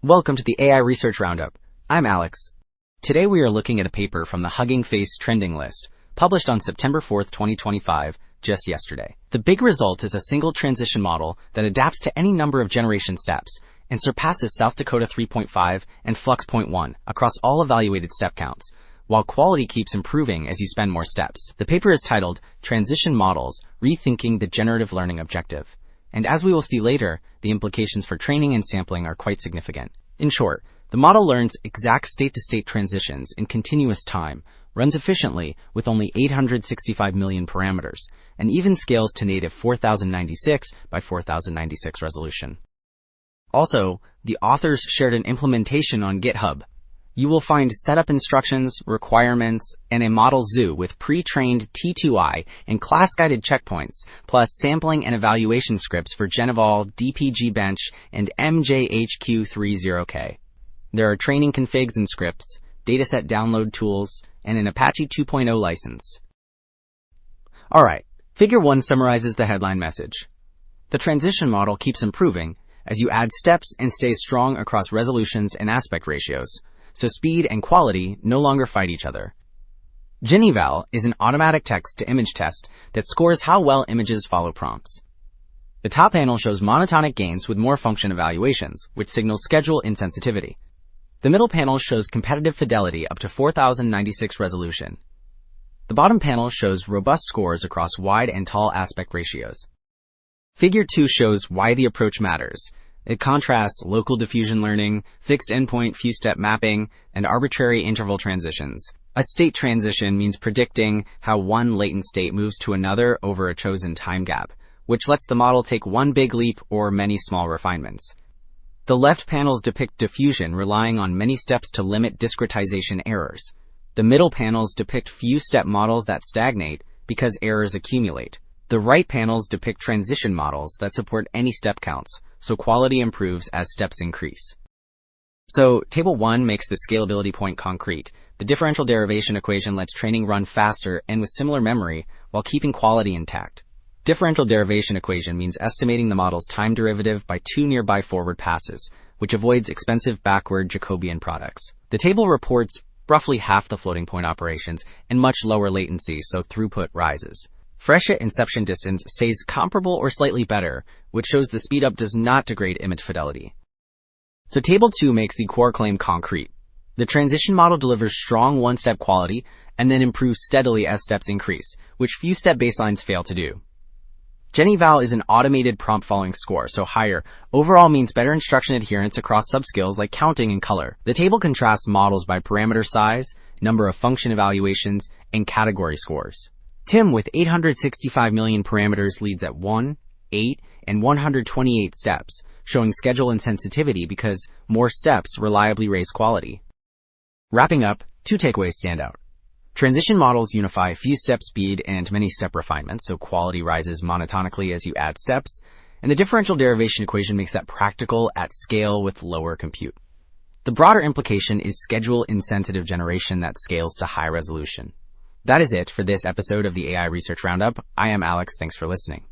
Welcome to the AI Research Roundup. I'm Alex. Today we are looking at a paper from the Hugging Face trending list, published on September 4th, 2025, just yesterday. The big result is a single transition model that adapts to any number of generation steps and surpasses South Dakota 3.5 and Flux 0.1 across all evaluated step counts, while quality keeps improving as you spend more steps. The paper is titled Transition Models, Rethinking the Generative Learning Objective. And as we will see later, the implications for training and sampling are quite significant. In short, the model learns exact state-to-state transitions in continuous time, runs efficiently with only 865 million parameters, and even scales to native 4096 by 4096 resolution. Also, the authors shared an implementation on GitHub. You will find setup instructions, requirements, and a model zoo with pre-trained T2I and class-guided checkpoints, plus sampling and evaluation scripts for Genevol, DPG Bench, and MJHQ30K. There are training configs and scripts, dataset download tools, and an Apache 2.0 license. Alright, Figure 1 summarizes the headline message. The transition model keeps improving as you add steps and stays strong across resolutions and aspect ratios, so speed and quality no longer fight each other. Generative is an automatic text-to-image test that scores how well images follow prompts. The top panel shows monotonic gains with more function evaluations, which signals schedule-insensitivity. The middle panel shows competitive fidelity up to 4096 resolution. The bottom panel shows robust scores across wide and tall aspect ratios. Figure 2 shows why the approach matters. It contrasts local diffusion learning, fixed endpoint few-step mapping, and arbitrary interval transitions. A state transition means predicting how one latent state moves to another over a chosen time gap, which lets the model take one big leap or many small refinements. The left panels depict diffusion relying on many steps to limit discretization errors. The middle panels depict few-step models that stagnate because errors accumulate. The right panels depict transition models that support any step counts, so quality improves as steps increase. So, Table 1 makes the scalability point concrete. The differential derivation equation lets training run faster and with similar memory while keeping quality intact. Differential derivation equation means estimating the model's time derivative by two nearby forward passes, which avoids expensive backward Jacobian products. The table reports roughly half the floating point operations and much lower latency, so throughput rises. Fresh at inception distance stays comparable or slightly better, which shows the speedup does not degrade image fidelity. So Table 2 makes the core claim concrete. The transition model delivers strong one-step quality and then improves steadily as steps increase, which few step baselines fail to do. Generative is an automated prompt following score, so higher overall means better instruction adherence across subskills like counting and color. The table contrasts models by parameter size, number of function evaluations, and category scores. Tim with 865 million parameters leads at 1, 8, and 128 steps, showing schedule insensitivity because more steps reliably raise quality. Wrapping up, two takeaways stand out. Transition models unify few-step speed and many-step refinement, so quality rises monotonically as you add steps, and the differential derivation equation makes that practical at scale with lower compute. The broader implication is schedule-insensitive generation that scales to high resolution. That is it for this episode of the AI Research Roundup. I am Alex. Thanks for listening.